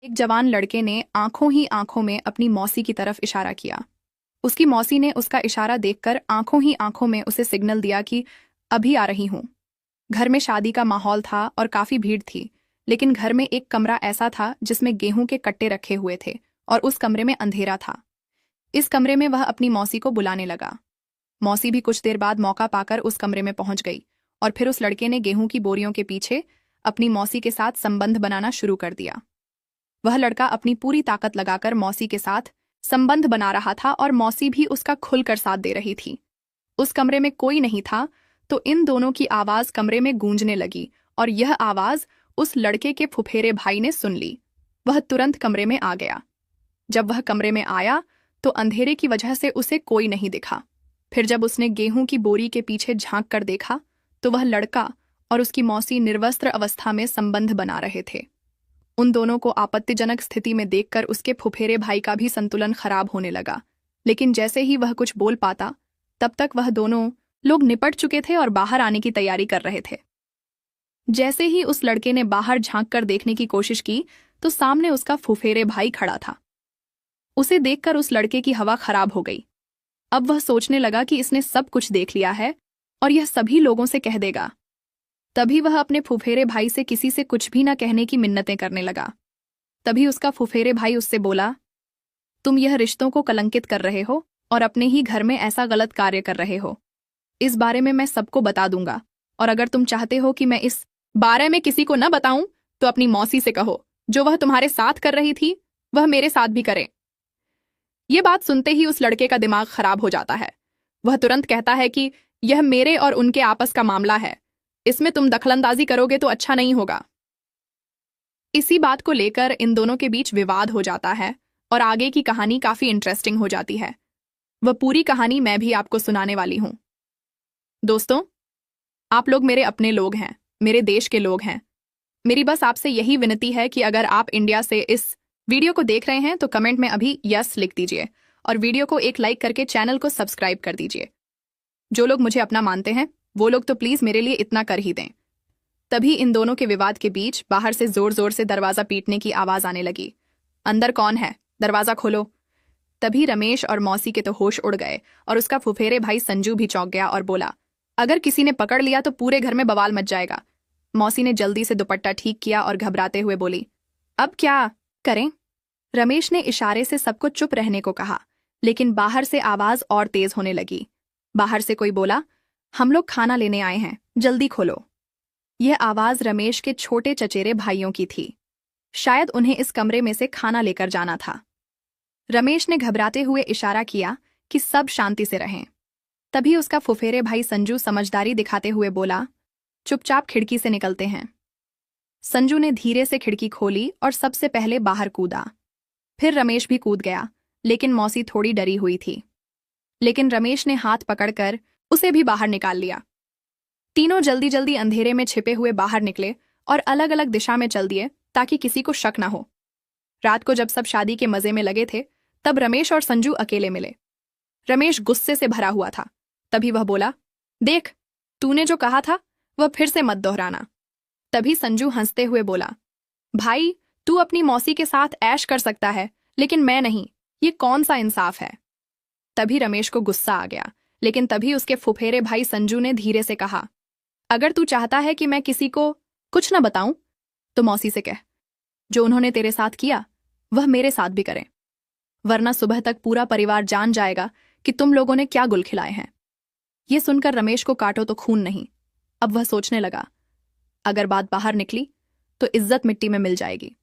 एक जवान लड़के ने आंखों ही आंखों में अपनी मौसी की तरफ इशारा किया। उसकी मौसी ने उसका इशारा देखकर आंखों ही आंखों में उसे सिग्नल दिया कि अभी आ रही हूं। घर में शादी का माहौल था और काफी भीड़ थी, लेकिन घर में एक कमरा ऐसा था जिसमें गेहूं के कट्टे रखे हुए थे और उस कमरे में अंधेरा था। इस कमरे में वह अपनी मौसी को बुलाने लगा। मौसी भी कुछ देर बाद मौका पाकर उस कमरे में पहुंच गई और फिर उस लड़के ने गेहूं की बोरियों के पीछे अपनी मौसी के साथ संबंध बनाना शुरू कर दिया। वह लड़का अपनी पूरी ताकत लगाकर मौसी के साथ संबंध बना रहा था और मौसी भी उसका खुलकर साथ दे रही थी। उस कमरे में कोई नहीं था तो इन दोनों की आवाज कमरे में गूंजने लगी और यह आवाज उस लड़के के फुफेरे भाई ने सुन ली। वह तुरंत कमरे में आ गया। जब वह कमरे में आया तो अंधेरे की वजह से उसे कोई नहीं दिखा। फिर जब उसने गेहूं की बोरी के पीछे झांक कर देखा तो वह लड़का और उसकी मौसी निर्वस्त्र अवस्था में संबंध बना रहे थे। उन दोनों को आपत्तिजनक स्थिति में देखकर उसके फुफेरे भाई का भी संतुलन खराब होने लगा, लेकिन जैसे ही वह कुछ बोल पाता तब तक वह दोनों लोग निपट चुके थे और बाहर आने की तैयारी कर रहे थे। जैसे ही उस लड़के ने बाहर झांक कर देखने की कोशिश की तो सामने उसका फुफेरे भाई खड़ा था। उसे देखकर उस लड़के की हवा खराब हो गई। अब वह सोचने लगा कि इसने सब कुछ देख लिया है और यह सभी लोगों से कह देगा। तभी वह अपने फुफेरे भाई से किसी से कुछ भी न कहने की मिन्नतें करने लगा। तभी उसका फुफेरे भाई उससे बोला, तुम यह रिश्तों को कलंकित कर रहे हो और अपने ही घर में ऐसा गलत कार्य कर रहे हो। इस बारे में मैं सबको बता दूंगा और अगर तुम चाहते हो कि मैं इस बारे में किसी को न बताऊं तो अपनी मौसी से कहो, जो वह तुम्हारे साथ कर रही थी वह मेरे साथ भी करे। ये बात सुनते ही उस लड़के का दिमाग खराब हो जाता है। वह तुरंत कहता है कि यह मेरे और उनके आपस का मामला है, इसमें तुम दखलंदाजी करोगे तो अच्छा नहीं होगा। इसी बात को लेकर इन दोनों के बीच विवाद हो जाता है और आगे की कहानी काफी इंटरेस्टिंग हो जाती है। वह पूरी कहानी मैं भी आपको सुनाने वाली हूं। दोस्तों, आप लोग मेरे अपने लोग हैं, मेरे देश के लोग हैं। मेरी बस आपसे यही विनती है कि अगर आप इंडिया से इस वीडियो को देख रहे हैं तो कमेंट में अभी यस लिख दीजिए और वीडियो को एक लाइक करके चैनल को सब्सक्राइब कर दीजिए। जो लोग मुझे अपना मानते हैं वो लोग तो प्लीज मेरे लिए इतना कर ही दें। तभी इन दोनों के विवाद के बीच बाहर से जोर जोर से दरवाजा पीटने की आवाज आने लगी। अंदर कौन है? दरवाजा खोलो। तभी रमेश और मौसी के तो होश उड़ गए और उसका फुफेरे भाई संजू भी चौंक गया और बोला, अगर किसी ने पकड़ लिया तो पूरे घर में बवाल मच जाएगा। मौसी ने जल्दी से दुपट्टा ठीक किया और घबराते हुए बोली, अब क्या करें? रमेश ने इशारे से सबको चुप रहने को कहा, लेकिन बाहर से आवाज और तेज होने लगी। बाहर से कोई बोला, हम लोग खाना लेने आए हैं, जल्दी खोलो। यह आवाज रमेश के छोटे चचेरे भाइयों की थी। शायद उन्हें इस कमरे में से खाना लेकर जाना था। रमेश ने घबराते हुए इशारा किया कि सब शांति से रहें। तभी उसका फुफेरे भाई संजू समझदारी दिखाते हुए बोला, चुपचाप खिड़की से निकलते हैं। संजू ने धीरे से खिड़की खोली और सबसे पहले बाहर कूदा। फिर रमेश भी कूद गया, लेकिन मौसी थोड़ी डरी हुई थी। लेकिन रमेश ने हाथ पकड़कर उसे भी बाहर निकाल लिया। तीनों जल्दी जल्दी अंधेरे में छिपे हुए बाहर निकले और अलग अलग दिशा में चल दिए ताकि किसी को शक न हो। रात को जब सब शादी के मजे में लगे थे तब रमेश और संजू अकेले मिले। रमेश गुस्से से भरा हुआ था। तभी वह बोला, देख, तूने जो कहा था वह फिर से मत दोहराना। तभी संजू हंसते हुए बोला, भाई, तू अपनी मौसी के साथ ऐश कर सकता है लेकिन मैं नहीं, ये कौन सा इंसाफ है? तभी रमेश को गुस्सा आ गया, लेकिन तभी उसके फुफेरे भाई संजू ने धीरे से कहा, अगर तू चाहता है कि मैं किसी को कुछ न बताऊं तो मौसी से कह, जो उन्होंने तेरे साथ किया वह मेरे साथ भी करें, वरना सुबह तक पूरा परिवार जान जाएगा कि तुम लोगों ने क्या गुल खिलाए हैं। ये सुनकर रमेश को काटो तो खून नहीं। अब वह सोचने लगा, अगर बात बाहर निकली तो इज्जत मिट्टी में मिल जाएगी।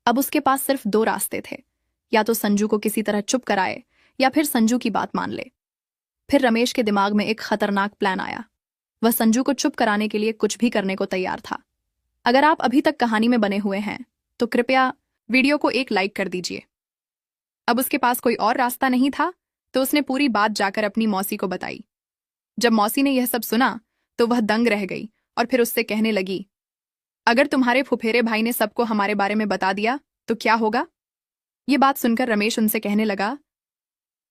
अब उसके पास सिर्फ दो रास्ते थे, या तो संजू को किसी तरह चुप कराए या फिर संजू की बात मान ले। फिर रमेश के दिमाग में एक खतरनाक प्लान आया। वह संजू को चुप कराने के लिए कुछ भी करने को तैयार था। अगर आप अभी तक कहानी में बने हुए हैं तो कृपया वीडियो को एक लाइक कर दीजिए। अब उसके पास कोई और रास्ता नहीं था तो उसने पूरी बात जाकर अपनी मौसी को बताई। जब मौसी ने यह सब सुना तो वह दंग रह गई और फिर उससे कहने लगी, अगर तुम्हारे फुफेरे भाई ने सबको हमारे बारे में बता दिया तो क्या होगा? ये बात सुनकर रमेश उनसे कहने लगा,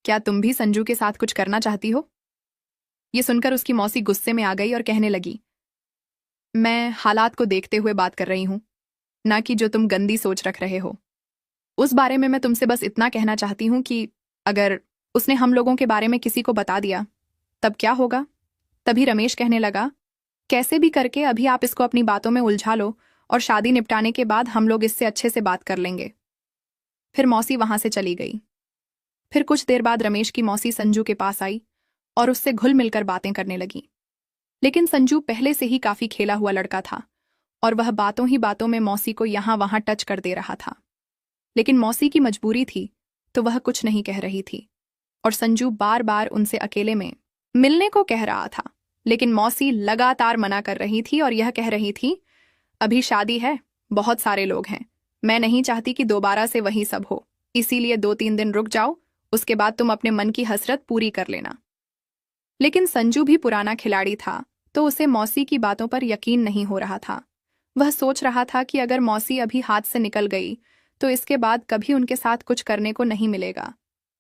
क्या तुम भी संजू के साथ कुछ करना चाहती हो? ये सुनकर उसकी मौसी गुस्से में आ गई और कहने लगी, मैं हालात को देखते हुए बात कर रही हूं, ना कि जो तुम गंदी सोच रख रहे हो। उस बारे में मैं तुमसे बस इतना कहना चाहती हूँ कि अगर उसने हम लोगों के बारे में किसी को बता दिया तब क्या होगा। तभी रमेश कहने लगा, कैसे भी करके अभी आप इसको अपनी बातों में उलझा लो और शादी निपटाने के बाद हम लोग इससे अच्छे से बात कर लेंगे। फिर मौसी वहां से चली गई। फिर कुछ देर बाद रमेश की मौसी संजू के पास आई और उससे घुल मिलकर बातें करने लगी। लेकिन संजू पहले से ही काफी खेला हुआ लड़का था और वह बातों ही बातों में मौसी को यहां वहां टच कर दे रहा था। लेकिन मौसी की मजबूरी थी तो वह कुछ नहीं कह रही थी और संजू बार बार उनसे अकेले में मिलने को कह रहा था। लेकिन मौसी लगातार मना कर रही थी और यह कह रही थी, अभी शादी है, बहुत सारे लोग हैं, मैं नहीं चाहती कि दोबारा से वही सब हो, इसीलिए 2-3 दिन रुक जाओ, उसके बाद तुम अपने मन की हसरत पूरी कर लेना। लेकिन संजू भी पुराना खिलाड़ी था तो उसे मौसी की बातों पर यकीन नहीं हो रहा था। वह सोच रहा था कि अगर मौसी अभी हाथ से निकल गई तो इसके बाद कभी उनके साथ कुछ करने को नहीं मिलेगा।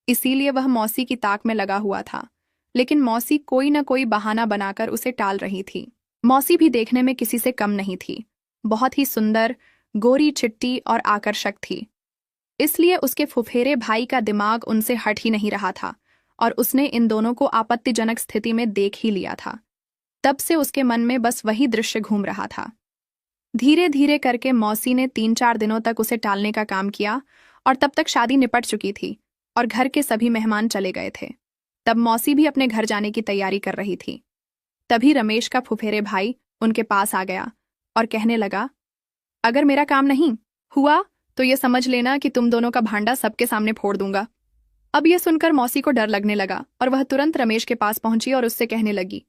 इसीलिए वह मौसी की ताक में लगा हुआ था। लेकिन मौसी कोई न कोई बहाना बनाकर उसे टाल रही थी। मौसी भी देखने में किसी से कम नहीं थी, बहुत ही सुंदर, गोरी चिट्टी और आकर्षक थी। इसलिए उसके फुफेरे भाई का दिमाग उनसे हट ही नहीं रहा था और उसने इन दोनों को आपत्तिजनक स्थिति में देख ही लिया था। तब से उसके मन में बस वही दृश्य घूम रहा था। धीरे धीरे करके मौसी ने 3-4 दिनों तक उसे टालने का काम किया और तब तक शादी निपट चुकी थी और घर के सभी मेहमान चले गए थे। तब मौसी भी अपने घर जाने की तैयारी कर रही थी। तभी रमेश का फुफेरे भाई उनके पास आ गया और कहने लगा, अगर मेरा काम नहीं हुआ तो ये समझ लेना कि तुम दोनों का भांडा सबके सामने फोड़ दूंगा। अब यह सुनकर मौसी को डर लगने लगा और वह तुरंत रमेश के पास पहुंची और उससे कहने लगी,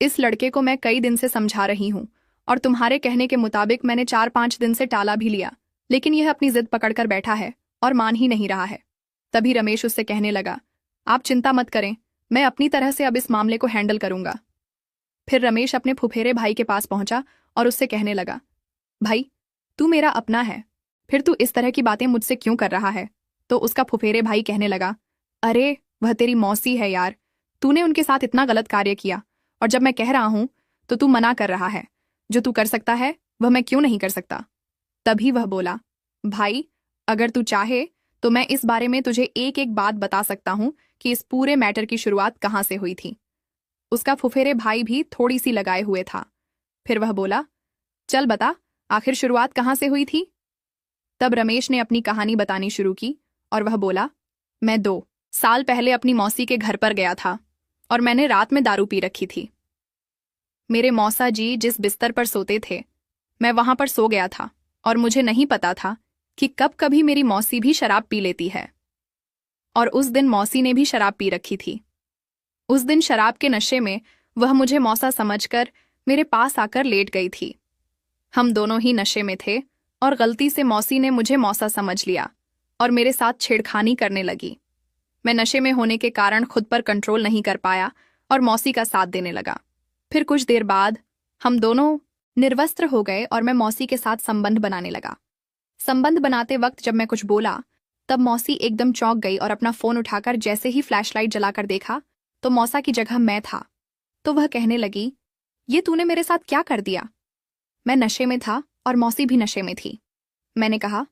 इस लड़के को मैं कई दिन से समझा रही हूं और तुम्हारे कहने के मुताबिक मैंने 4-5 दिन से टाला भी लिया, लेकिन यह अपनी जिद पकड़कर बैठा है और मान ही नहीं रहा है। तभी रमेश उससे कहने लगा, आप चिंता मत करें, मैं अपनी तरह से अब इस मामले को हैंडल करूंगा। फिर रमेश अपने फुफेरे भाई के पास पहुंचा और उससे कहने लगा, भाई तू मेरा अपना है, फिर तू इस तरह की बातें मुझसे क्यों कर रहा है। तो उसका फुफेरे भाई कहने लगा, अरे वह तेरी मौसी है यार, तूने उनके साथ इतना गलत कार्य किया और जब मैं कह रहा हूं तो तू मना कर रहा है। जो तू कर सकता है वह मैं क्यों नहीं कर सकता। तभी वह बोला, भाई अगर तू चाहे तो मैं इस बारे में तुझे एक एक बात बता सकता हूं कि इस पूरे मैटर की शुरुआत कहां से हुई थी। उसका फुफेरे भाई भी थोड़ी सी लगाए हुए था। फिर वह बोला, चल बता, आखिर शुरुआत कहां से हुई थी। तब रमेश ने अपनी कहानी बतानी शुरू की और वह बोला, मैं 2 साल पहले अपनी मौसी के घर पर गया था और मैंने रात में दारू पी रखी थी। मेरे मौसा जी जिस बिस्तर पर सोते थे मैं वहां पर सो गया था और मुझे नहीं पता था कि कब कभी मेरी मौसी भी शराब पी लेती है। और उस दिन मौसी ने भी शराब पी रखी थी। उस दिन शराब के नशे में वह मुझे मौसा समझकर मेरे पास आकर लेट गई थी। हम दोनों ही नशे में थे और गलती से मौसी ने मुझे मौसा समझ लिया और मेरे साथ छेड़खानी करने लगी। मैं नशे में होने के कारण खुद पर कंट्रोल नहीं कर पाया और मौसी का साथ देने लगा। फिर कुछ देर बाद हम दोनों निर्वस्त्र हो गए और मैं मौसी के साथ संबंध बनाने लगा। संबंध बनाते वक्त जब मैं कुछ बोला तब मौसी एकदम चौंक गई और अपना फोन उठाकर जैसे ही फ्लैशलाइट जलाकर देखा तो मौसा की जगह मैं था। तो वह कहने लगी, ये तूने मेरे साथ क्या कर दिया। मैं नशे में था और मौसी भी नशे में थी। मैंने कहा,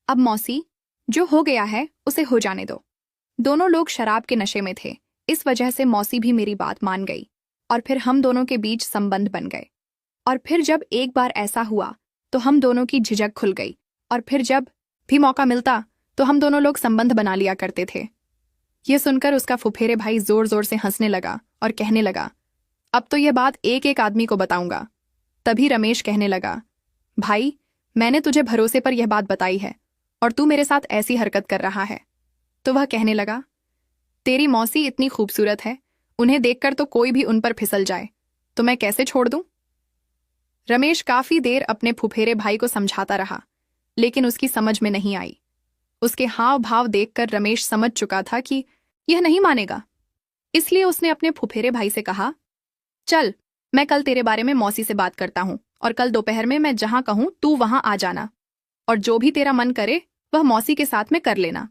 अब मौसी जो हो गया है उसे हो जाने दो। दोनों लोग शराब के नशे में थे, इस वजह से मौसी भी मेरी बात मान गई और फिर हम दोनों के बीच संबंध बन गए। और फिर जब एक बार ऐसा हुआ तो हम दोनों की झिझक खुल गई और फिर जब भी मौका मिलता तो हम दोनों लोग संबंध बना लिया करते थे। यह सुनकर उसका फुफेरे भाई जोर जोर से हंसने लगा और कहने लगा, अब तो यह बात एक एक आदमी को बताऊंगा। तभी रमेश कहने लगा, भाई मैंने तुझे भरोसे पर यह बात बताई है और तू मेरे साथ ऐसी हरकत कर रहा है। तो वह कहने लगा, तेरी मौसी इतनी खूबसूरत है, उन्हें देखकर तो कोई भी उन पर फिसल जाए, तो मैं कैसे छोड़ दूं। रमेश काफी देर अपने फुफेरे भाई को समझाता रहा लेकिन उसकी समझ में नहीं आई। उसके हाव भाव देखकर रमेश समझ चुका था कि यह नहीं मानेगा। इसलिए उसने अपने फुफेरे भाई से कहा, चल मैं कल तेरे बारे में मौसी से बात करता हूं और कल दोपहर में मैं जहां कहूं तू वहां आ जाना और जो भी तेरा मन करे वह मौसी के साथ में कर लेना।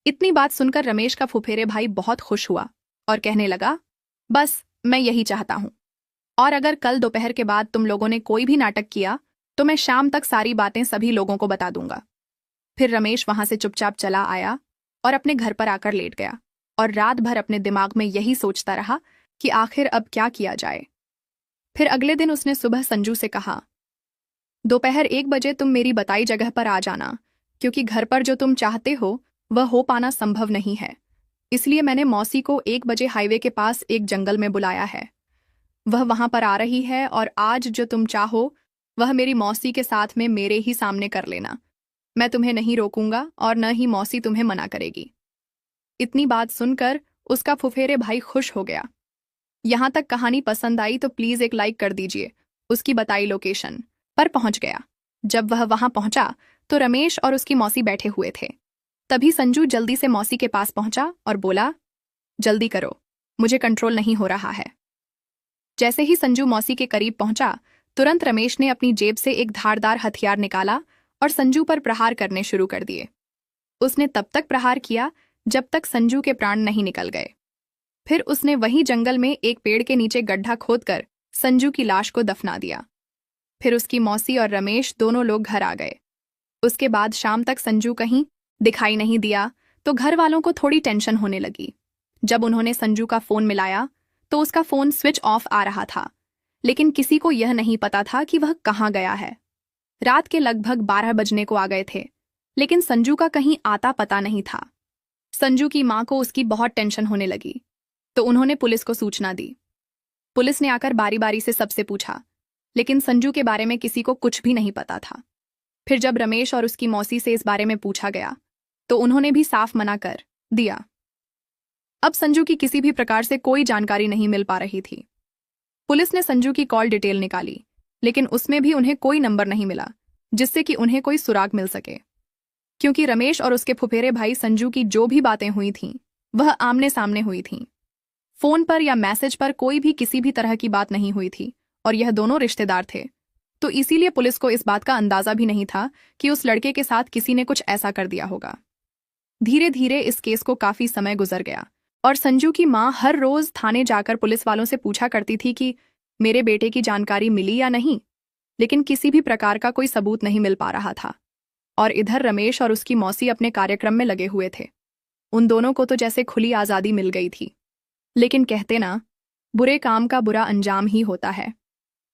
इतनी बात सुनकर रमेश का फुफेरे भाई बहुत खुश हुआ और कहने लगा, बस मैं यही चाहता हूं और अगर कल दोपहर के बाद तुम लोगों ने कोई भी नाटक किया तो मैं शाम तक सारी बातें सभी लोगों को बता दूंगा। फिर रमेश वहां से चुपचाप चला आया और अपने घर पर आकर लेट गया और रात भर अपने दिमाग में यही सोचता रहा कि आखिर अब क्या किया जाए। फिर अगले दिन उसने सुबह संजू से कहा, दोपहर 1 बजे तुम मेरी बताई जगह पर आ जाना, क्योंकि घर पर जो तुम चाहते हो वह हो पाना संभव नहीं है। इसलिए मैंने मौसी को 1 बजे हाईवे के पास एक जंगल में बुलाया है। वह वहां पर आ रही है और आज जो तुम चाहो वह मेरी मौसी के साथ में मेरे ही सामने कर लेना। मैं तुम्हें नहीं रोकूंगा और न ही मौसी तुम्हें मना करेगी। इतनी बात सुनकर उसका फुफेरे भाई खुश हो गया। यहां तक कहानी पसंद आई तो प्लीज एक लाइक कर दीजिए। उसकी बताई लोकेशन पर पहुंच गया। जब वह वहां पहुंचा तो रमेश और उसकी मौसी बैठे हुए थे। तभी संजू जल्दी से मौसी के पास पहुंचा और बोला, जल्दी करो, मुझे कंट्रोल नहीं हो रहा है। जैसे ही संजू मौसी के करीब पहुंचा, तुरंत रमेश ने अपनी जेब से एक धारदार हथियार निकाला और संजू पर प्रहार करने शुरू कर दिए। उसने तब तक प्रहार किया जब तक संजू के प्राण नहीं निकल गए। फिर उसने वहीं जंगल में एक पेड़ के नीचे गड्ढा खोदकर संजू की लाश को दफना दिया। फिर उसकी मौसी और रमेश दोनों लोग घर आ गए। उसके बाद शाम तक संजू कहीं दिखाई नहीं दिया तो घर वालों को थोड़ी टेंशन होने लगी। जब उन्होंने संजू का फोन मिलाया तो उसका फोन स्विच ऑफ आ रहा था, लेकिन किसी को यह नहीं पता था कि वह कहाँ गया है। रात के लगभग 12 बजने को आ गए थे, लेकिन संजू का कहीं आता पता नहीं था। संजू की मां को उसकी बहुत टेंशन होने लगी, तो उन्होंने पुलिस को सूचना दी। पुलिस ने आकर बारी बारी से सबसे पूछा, लेकिन संजू के बारे में किसी को कुछ भी नहीं पता था। फिर जब रमेश और उसकी मौसी से इस बारे में पूछा गया तो उन्होंने भी साफ मना कर दिया। अब संजू की किसी भी प्रकार से कोई जानकारी नहीं मिल पा रही थी। पुलिस ने संजू की कॉल डिटेल निकाली, लेकिन उसमें भी उन्हें कोई नंबर नहीं मिला जिससे कि उन्हें कोई सुराग मिल सके, क्योंकि रमेश और उसके फुफेरे भाई संजू की जो भी बातें हुई थीं वह आमने सामने हुई थीं। फोन पर या मैसेज पर कोई भी किसी भी तरह की बात नहीं हुई थी और यह दोनों रिश्तेदार थे। तो इसीलिए पुलिस को इस बात का अंदाजा भी नहीं था कि उस लड़के के साथ किसी ने कुछ ऐसा कर दिया होगा। धीरे धीरे इस केस को काफी समय गुजर गया और संजू की मां हर रोज थाने जाकर पुलिस वालों से पूछा करती थी कि मेरे बेटे की जानकारी मिली या नहीं, लेकिन किसी भी प्रकार का कोई सबूत नहीं मिल पा रहा था। और इधर रमेश और उसकी मौसी अपने कार्यक्रम में लगे हुए थे। उन दोनों को तो जैसे खुली आजादी मिल गई थी। लेकिन कहते ना, बुरे काम का बुरा अंजाम ही होता है।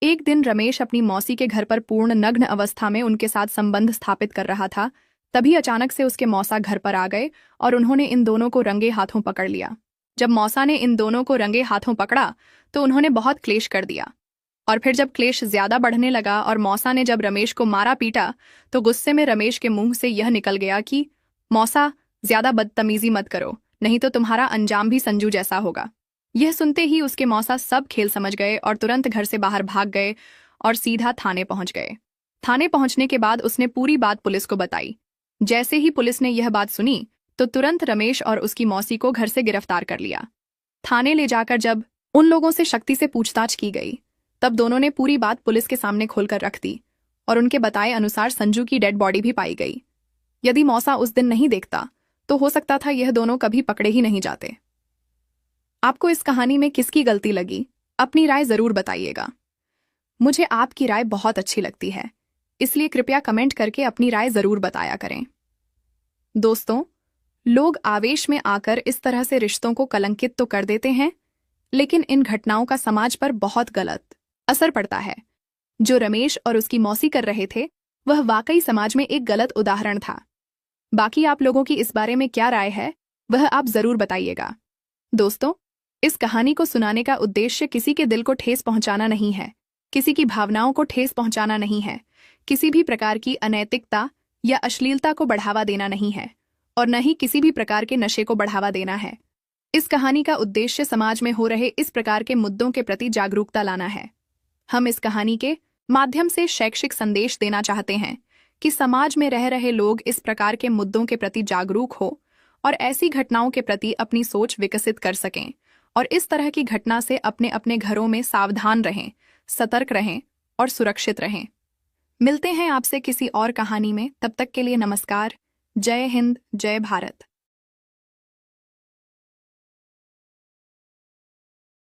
एक दिन रमेश अपनी मौसी के घर पर पूर्ण नग्न अवस्था में उनके साथ संबंध स्थापित कर रहा था। तभी अचानक से उसके मौसा घर पर आ गए और उन्होंने इन दोनों को रंगे हाथों पकड़ लिया। जब मौसा ने इन दोनों को रंगे हाथों पकड़ा तो उन्होंने बहुत क्लेश कर दिया। और फिर जब क्लेश ज्यादा बढ़ने लगा और मौसा ने जब रमेश को मारा पीटा तो गुस्से में रमेश के मुंह से यह निकल गया कि मौसा, ज्यादा बदतमीजी मत करो, नहीं तो तुम्हारा अंजाम भी संजू जैसा होगा। यह सुनते ही उसके मौसा सब खेल समझ गए और तुरंत घर से बाहर भाग गए और सीधा थाने पहुंच गए। थाने पहुंचने के बाद उसने पूरी बात पुलिस को बताई। जैसे ही पुलिस ने यह बात सुनी तो तुरंत रमेश और उसकी मौसी को घर से गिरफ्तार कर लिया। थाने ले जाकर जब उन लोगों से शक्ति से पूछताछ की गई तब दोनों ने पूरी बात पुलिस के सामने खोलकर रख दी और उनके बताए अनुसार संजू की डेड बॉडी भी पाई गई। यदि मौसा उस दिन नहीं देखता तो हो सकता था यह दोनों कभी पकड़े ही नहीं जाते। आपको इस कहानी में किसकी गलती लगी, अपनी राय जरूर बताइएगा। मुझे आपकी राय बहुत अच्छी लगती है, इसलिए कृपया कमेंट करके अपनी राय जरूर बताया करें। दोस्तों, लोग आवेश में आकर इस तरह से रिश्तों को कलंकित तो कर देते हैं, लेकिन इन घटनाओं का समाज पर बहुत गलत असर पड़ता है। जो रमेश और उसकी मौसी कर रहे थे वह वाकई समाज में एक गलत उदाहरण था। बाकी आप लोगों की इस बारे में क्या राय है वह आप जरूर बताइएगा। दोस्तों, इस कहानी को सुनाने का उद्देश्य किसी के दिल को ठेस पहुंचाना नहीं है, किसी की भावनाओं को ठेस पहुंचाना नहीं है, किसी भी प्रकार की अनैतिकता या अश्लीलता को बढ़ावा देना नहीं है और न ही किसी भी प्रकार के नशे को बढ़ावा देना है। इस कहानी का उद्देश्य समाज में हो रहे इस प्रकार के मुद्दों के प्रति जागरूकता लाना है। हम इस कहानी के माध्यम से शैक्षिक संदेश देना चाहते हैं कि समाज में रह रहे लोग इस प्रकार के मुद्दों के प्रति जागरूक हो और ऐसी घटनाओं के प्रति अपनी सोच विकसित कर सकें और इस तरह की घटना से अपने अपने घरों में सावधान रहें, सतर्क रहें और सुरक्षित रहें। मिलते हैं आपसे किसी और कहानी में, तब तक के लिए नमस्कार। जय हिंद, जय भारत।